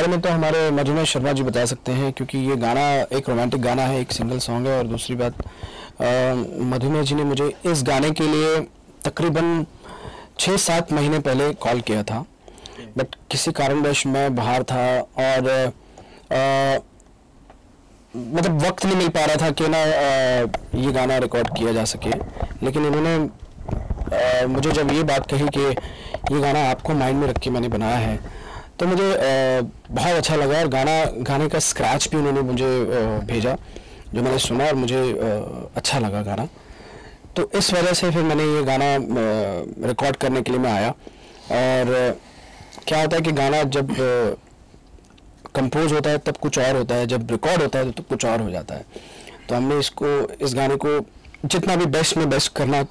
बारे में तो हमारे मधुमेह शर्मा जी बता सकते हैं, क्योंकि ये गाना एक रोमांटिक गाना है, एक सिंगल सॉन्ग है। और दूसरी बात, मधुमेह जी ने मुझे इस गाने के लिए तकरीबन 6-7 महीने पहले कॉल किया था, बट किसी कारणवश मैं बाहर था और मतलब वक्त नहीं मिल पा रहा था कि ना ये गाना रिकॉर्ड किया जा सके। लेकिन इन्होंने मुझे जब ये बात कही कि ये गाना आपको माइंड में रख के मैंने बनाया है, तो मुझे बहुत अच्छा लगा। और गाने का स्क्रैच भी उन्होंने मुझे भेजा, जो मैंने सुना और मुझे अच्छा लगा गाना। तो इस वजह से फिर मैंने ये गाना रिकॉर्ड करने के लिए मैं आया। और क्या होता है कि गाना जब कंपोज होता है तब कुछ और होता है, जब रिकॉर्ड होता है तो कुछ और हो जाता है। तो हमने इस गाने को जितना भी बेस्ट में बेस्ट करना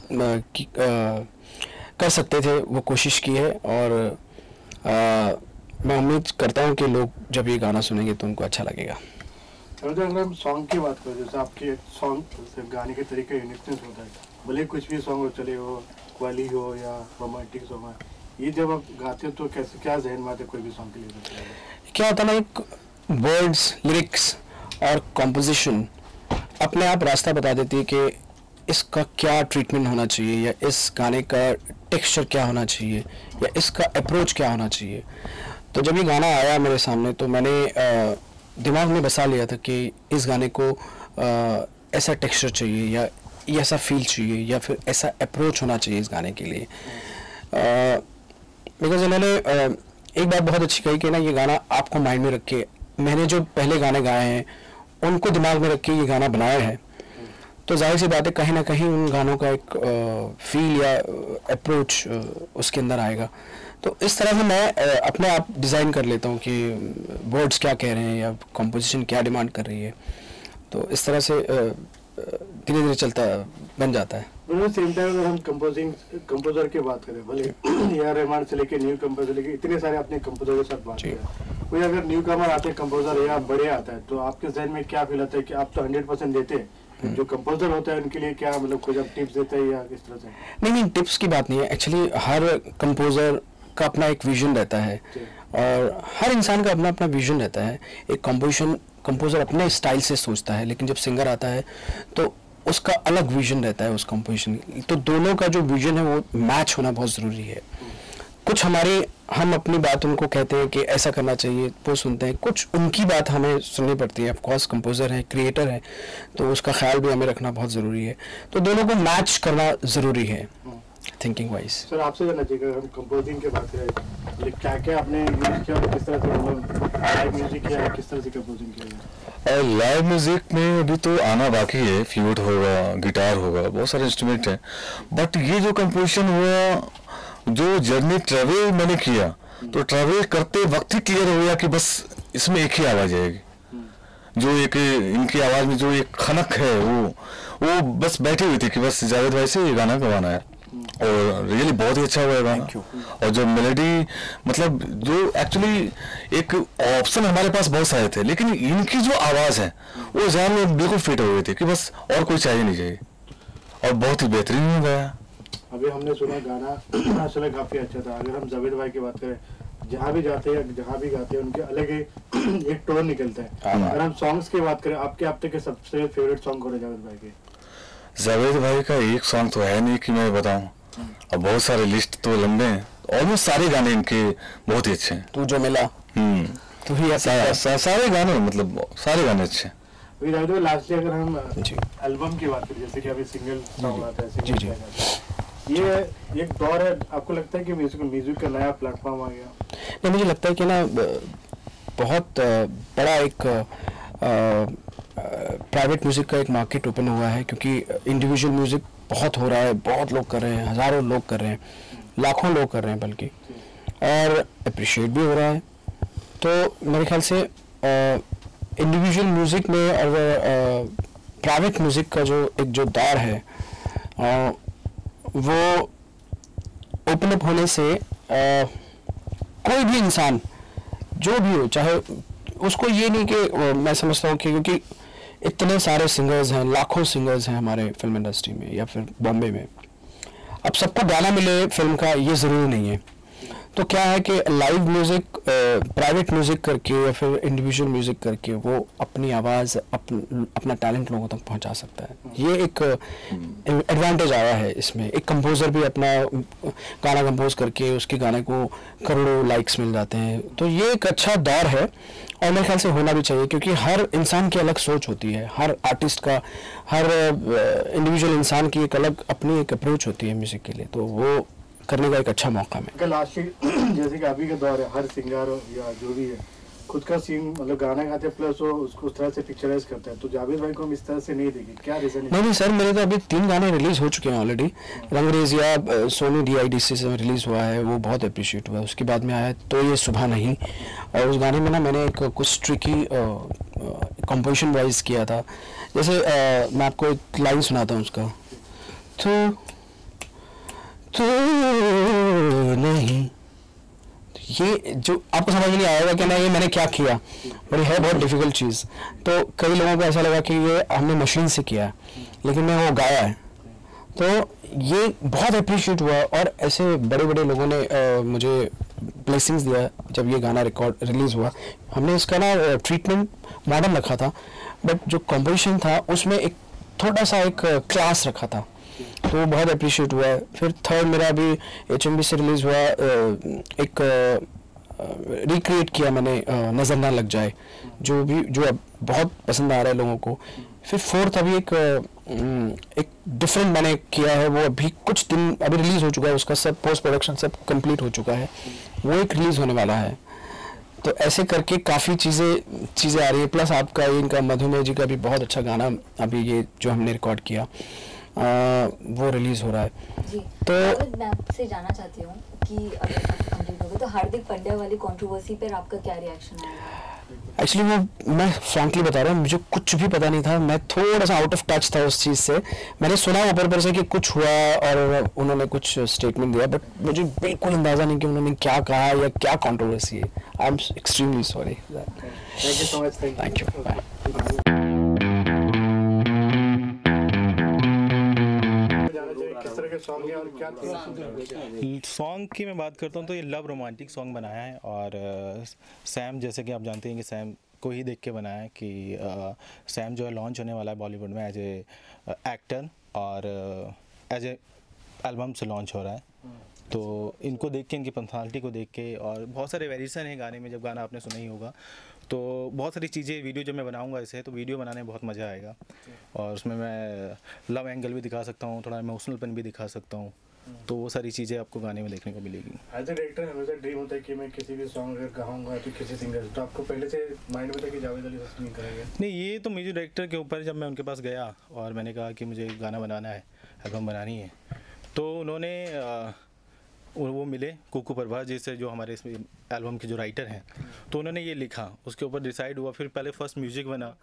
कर सकते थे वो कोशिश की है। और मैं उम्मीद करता हूँ कि लोग जब ये गाना सुनेंगे तो उनको अच्छा लगेगा। अगर हम सॉन्ग की बात करें, जैसे आपके सॉन्ग गाने के तरीके यूनिकनेस होता है, भले कुछ भी सॉन्ग हो, चले हो वाली हो या रोमांटिक सॉन्ग है, ये जब आप गाते हो तो कैसे क्या ज़हन में आते कोई भी सॉन्ग के लिए? क्या होता है ना, एक वर्ड्स, लिरिक्स और कॉम्पोजिशन अपने आप रास्ता बता देती है कि इसका क्या ट्रीटमेंट होना चाहिए, या इस गाने का टेक्सचर क्या होना चाहिए, या इसका अप्रोच क्या होना चाहिए। तो जब ये गाना आया मेरे सामने तो मैंने दिमाग में बसा लिया था कि इस गाने को ऐसा टेक्सचर चाहिए, या ऐसा फील चाहिए, या फिर ऐसा अप्रोच होना चाहिए इस गाने के लिए। बिकॉज इन्होंने एक बात बहुत अच्छी कही कि ना ये गाना आपको माइंड में रख के, मैंने जो पहले गाने गाए हैं उनको दिमाग में रख के ये गाना बनाया है। तो जाहिर सी बात है कहीं ना कहीं उन गानों का एक फील या अप्रोच उसके अंदर आएगा। तो इस तरह से मैं अपने आप डिज़ाइन कर लेता हूँ कि वर्ड्स क्या कह रहे हैं या कंपोजिशन क्या डिमांड कर रही है। तो इस तरह से धीरे धीरे चलता बन जाता है। सेम टाइम अगर हम कंपोजर की बात करें, भले या रहमान से लेके न्यू कंपोजर लेके इतने सारे अपने कंपोजर के साथ बात करें, कोई अगर न्यू कमर आते कंपोजर या बड़े आता है तो आपके जहन में क्या फील आता है कि आप तो 100% देते हैं, जो कंपोजर होता है उनके लिए क्या मतलब कुछ आप टिप्स देते हैं या किस तरह से? नहीं, टिप्स की बात नहीं है। एक्चुअली हर कंपोजर का अपना एक विजन रहता है और हर इंसान का अपना अपना विजन रहता है। एक कंपोजर अपने स्टाइल से सोचता है, लेकिन जब सिंगर आता है तो उसका अलग विजन रहता है उस कंपोजिशन। तो दोनों का जो विजन है वो मैच होना बहुत ज़रूरी है। कुछ हम अपनी बात उनको कहते हैं कि ऐसा करना चाहिए, वो सुनते हैं, कुछ उनकी बात हमें सुननी पड़ती है। ऑफ कोर्स कंपोजर है, क्रिएटर है, तो उसका ख्याल भी हमें रखना बहुत ज़रूरी है। तो दोनों को मैच करना ज़रूरी है थिंकिंग वाइज। सर आपसे जानना चाहिए, हम कंपोजिंग की बात करें, क्या क्या आपने यूज किया, किस तरह से लाइव म्यूजिक किया, किस तरह से कंपोजिंग किया? लाइव म्यूजिक में अभी तो आना बाकी है। फ्लूट होगा, गिटार होगा, बहुत सारे इंस्ट्रूमेंट हैं। बट ये जो कंपोजिशन हुआ, जो जर्नी ट्रेवल मैंने किया, तो ट्रेवल करते वक्त ही क्लियर हो गया कि बस इसमें एक ही आवाज़ आएगी। जो एक इनकी आवाज़ में जो एक खनक है वो बस बैठी हुई थी कि बस जावेद भाई से ये गाना गवाना है। और रियली बहुत ही अच्छा हुआ है गाना। और जो मेलोडी, मतलब जो एक्चुअली एक ऑप्शन हमारे पास बहुत सारे थे, लेकिन इनकी जो आवाज़ है वो ज़हन में बिल्कुल फिट हो गई थी कि बस और कोई चाहिए नहीं चाहिए। और बहुत ही बेहतरीन हो गया। अभी हमने सुना गाना असल काफ़ी अच्छा था। अगर हम जावेद भाई की बात करें, जहाँ भी जाते हैं जहाँ भी गाते हैं उनके अलग ही एक टोन निकलता है। अगर हम सॉन्ग्स की बात करें, आपके अब तक के सबसे फेवरेट सॉन्ग कौन है जावेद भाई के? जावेद भाई का एक सॉन्ग तो है नहीं कि मैं बताऊं, और बहुत सारे लिस्ट तो लंबे हैं। ऑलमोस्ट सारे गाने इनके बहुत ही अच्छे हैं। तू जो मिला, तो ही सारे गाने, मतलब सारे गाने अच्छे हैं। अभी जावेद भाई लास्टली अगर हम एल्बम की बात करें, जैसे कि अभी सिंगल सॉन्ग आता है, ये एक दौर है, आपको लगता है कि म्यूजिक का नया प्लेटफॉर्म आ गया? नहीं, मुझे लगता है कि ना बहुत बड़ा एक प्राइवेट म्यूज़िक का एक मार्केट ओपन हुआ है, क्योंकि इंडिविजुअल म्यूज़िक बहुत हो रहा है, बहुत लोग कर रहे हैं, हज़ारों लोग कर रहे हैं, लाखों लोग कर रहे हैं बल्कि, और अप्रिशिएट भी हो रहा है। तो मेरे ख्याल से इंडिविजुअल म्यूज़िक में और प्राइवेट म्यूज़िक का जो दौर है वो ओपन अप होने से कोई भी इंसान जो भी हो, चाहे उसको ये नहीं कि मैं समझता हूँ कि क्योंकि इतने सारे सिंगर्स हैं, लाखों सिंगर्स हैं हमारे फिल्म इंडस्ट्री में या फिर बॉम्बे में, अब सबको गाना मिले फिल्म का ये ज़रूरी नहीं है। तो क्या है कि लाइव म्यूज़िक प्राइवेट म्यूज़िक करके या फिर इंडिविजुअल म्यूज़िक करके वो अपनी आवाज़ अपना टैलेंट लोगों तक पहुंचा सकता है। ये एक एडवांटेज आया है इसमें। एक कंपोज़र भी अपना गाना कंपोज करके उसके गाने को करोड़ों लाइक्स मिल जाते हैं, तो ये एक अच्छा दौर है और मेरे ख्याल से होना भी चाहिए, क्योंकि हर इंसान की अलग सोच होती है, हर आर्टिस्ट का, हर इंडिविजुअल इंसान की एक अलग अपनी एक अप्रोच होती है म्यूज़िक के लिए, तो वो करने का एक अच्छा मौका है। लास्ट जैसे कि अभी का दौर है, हर सिंगर या जो भी है खुद का सीन मतलब गाना गाते प्लस वो उसको उस तरह से पिक्चराइज करता है, तो जावेद भाई को हम इस तरह से नहीं देखें, क्या रीजन है? नहीं सर, मेरे तो अभी 3 गाने रिलीज हो चुके हैं ऑलरेडी। रंगरेज या सोनू DIDC से रिलीज हुआ है, वो बहुत अप्रिशिएट हुआ है। उसके बाद में आया तो ये सुबह नहीं, और उस गाने में ना मैंने एक कुछ ट्रिकी कंपोजिशन वाइज किया था। जैसे मैं आपको एक लाइन सुनाता हूँ उसका, तो नहीं, ये जो आपको समझ नहीं आएगा कि ना ये मैंने क्या किया, बड़ी है बहुत डिफिकल्ट चीज़। तो कई लोगों को ऐसा लगा कि ये हमने मशीन से किया है, लेकिन मैं वो गाया है, तो ये बहुत अप्रिशिएट हुआ। और ऐसे बड़े बड़े लोगों ने मुझे ब्लेसिंग्स दिया जब ये गाना रिलीज़ हुआ। हमने इसका ना ट्रीटमेंट मॉडर्न रखा था, बट जो कंपोजिशन था उसमें एक थोड़ा सा एक क्लास रखा था, तो वो बहुत अप्रिशिएट हुआ है। फिर थर्ड मेरा अभी HMV से रिलीज़ हुआ, एक रिक्रिएट किया मैंने, नज़र ना लग जाए, जो अब बहुत पसंद आ रहा है लोगों को। फिर फोर्थ अभी एक डिफरेंट मैंने किया है, वो अभी कुछ दिन अभी रिलीज़ हो चुका है, उसका सब पोस्ट प्रोडक्शन सब कंप्लीट हो चुका है, वो एक रिलीज़ होने वाला है। तो ऐसे करके काफ़ी चीज़ें आ रही है। प्लस आपका इनका मधुमेह जी का भी बहुत अच्छा गाना अभी ये जो हमने रिकॉर्ड किया वो रिलीज हो रहा है जी। तो मैं आपसे जानना चाहती हूँ कि अगर कंप्लीट होगा तो हार्दिक पांड्या वाली कंट्रोवर्सी पर आपका क्या रिएक्शन आएगा? एक्चुअली वो मैं फ्रैंकली बता रहा हूँ, मुझे कुछ भी पता नहीं था, मैं थोड़ा सा आउट ऑफ टच था उस चीज़ से। मैंने सुना ऊपर से कि कुछ हुआ और उन्होंने कुछ स्टेटमेंट दिया, बट मुझे बिल्कुल अंदाज़ा नहीं कि उन्होंने क्या कहा या क्या कंट्रोवर्सी है। I am extremely sorry. Thank you so much. Thank you, bye. Song की मैं बात करता हूँ तो ये लव रोमांटिक सॉन्ग बनाया है, और सैम, जैसे कि आप जानते हैं कि सैम को ही देख के बनाया है कि सैम जो है लॉन्च होने वाला है बॉलीवुड में एज ए एक्टर और एज ए एल्बम से लॉन्च हो रहा है। तो इनको देख के, इनकी पर्सनालिटी को देख के, और बहुत सारे वेरिएशन है गाने में, जब गाना आपने सुना ही होगा, तो बहुत सारी चीज़ें वीडियो जब मैं बनाऊंगा ऐसे, तो वीडियो बनाने में बहुत मज़ा आएगा, और उसमें मैं लव एंगल भी दिखा सकता हूँ, थोड़ा इमोशनलपन भी दिखा सकता हूँ, तो वो सारी चीज़ें आपको गाने में देखने को मिलेगी। एज ए डायरेक्टर हमेशा ड्रीम होता है कि मैं किसी भी सॉन्ग अगर गाऊंगा तो किसी सिंगर, तो आपको पहले से माइंड में था कि जावेद अली से सिंगिंग करेंगे? नहीं, ये तो म्यूजिक डायरेक्टर के ऊपर, जब मैं उनके पास गया और मैंने कहा कि मुझे गाना बनाना है, एल्बम बनानी है, तो उन्होंने वो मिले कुकू प्रभास जी से, जो हमारे इस एल्बम के जो राइटर हैं, तो उन्होंने ये लिखा, उसके ऊपर डिसाइड हुआ, फिर पहले फर्स्ट म्यूजिक बना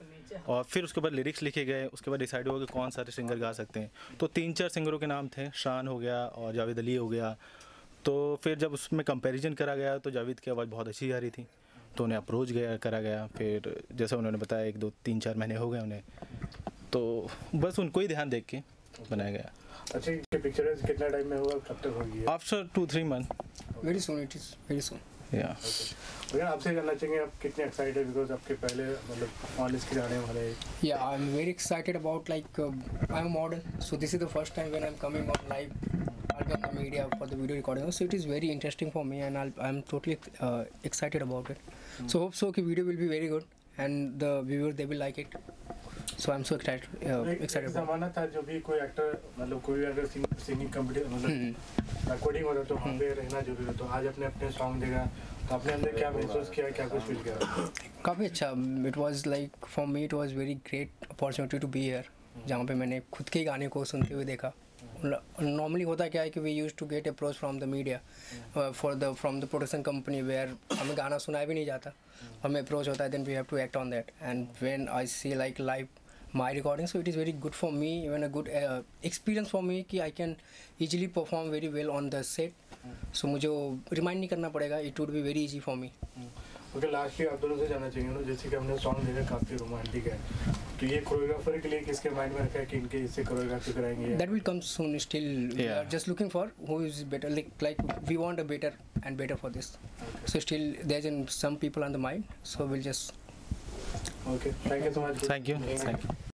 और फिर उसके बाद लिरिक्स लिखे गए, उसके बाद डिसाइड हुआ कि कौन सारे सिंगर गा सकते हैं। तो 3-4 सिंगरों के नाम थे, शान हो गया और जावेद अली हो गया। तो फिर जब उसमें कंपैरिजन करा गया तो जावेद की आवाज़ बहुत अच्छी आ रही थी, तो उन्हें अप्रोच करा गया। फिर जैसे उन्होंने बताया 1-2-3-4 महीने हो गए उन्हें, तो बस उनको ही ध्यान देख के बनाया गया। अच्छा, ये पिक्चराइज कितना टाइम में हुआ, कब तक होगी? After 2-3 month. Very soon, it is very soon. या भैया आपसे जानना चाहेंगे आप कितने एक्साइटेड, बिकॉज आपके पहले मतलब ऑन स्क्रीन आने वाले हैं? Yeah, I'm very excited about I'm a model, so this is the first time when I'm coming on live. I'll be on the media for the video recording, so it is very interesting for me, and I'm totally excited about it. So hope so कि video will be very good and the viewers they will like it. So I'm so excited. Excited. ज़माना था जो भी कोई actor मतलब कोई अगर singing competition मतलब रिकॉर्डिंग हो रहा तो वहाँ पे रहना जरूरी है, तो आज अपने अपने सॉन्ग देगा, तो आपने अंदर क्या महसूस किया, क्या कुछ फील किया? काफ़ी अच्छा, it was like for me it was very great opportunity to be here, जहाँ पे मैंने खुद के गाने को सुनते हुए देखा। नॉर्मली होता क्या है कि we use to get approach from the media from the production company where हमें गाना सुनाया भी नहीं जाता, हमें अप्रोच होता है, then we have to act on that, and when I see like live my recording, so it is very good for me, even a good experience for me कि I can easily perform very well on the set, so मुझे remind नहीं करना पड़ेगा, it would be very easy for me. Okay, lastly आप दोनों से जानना चाहिए ना, जैसे कि हमने सॉन्ग देखा काफ़ी रोमांटिक है, तो ये कोरियोग्राफर के लिए किसके माइंड में रखा है कि इनके इससे कोरियोग्राफी कराएंगे? That will come soon. Still, we Yeah. are just looking for who is better. Like we want a better and better for this. So still, there's some people on the mind. So we'll just. Okay, thank you so much. Thank you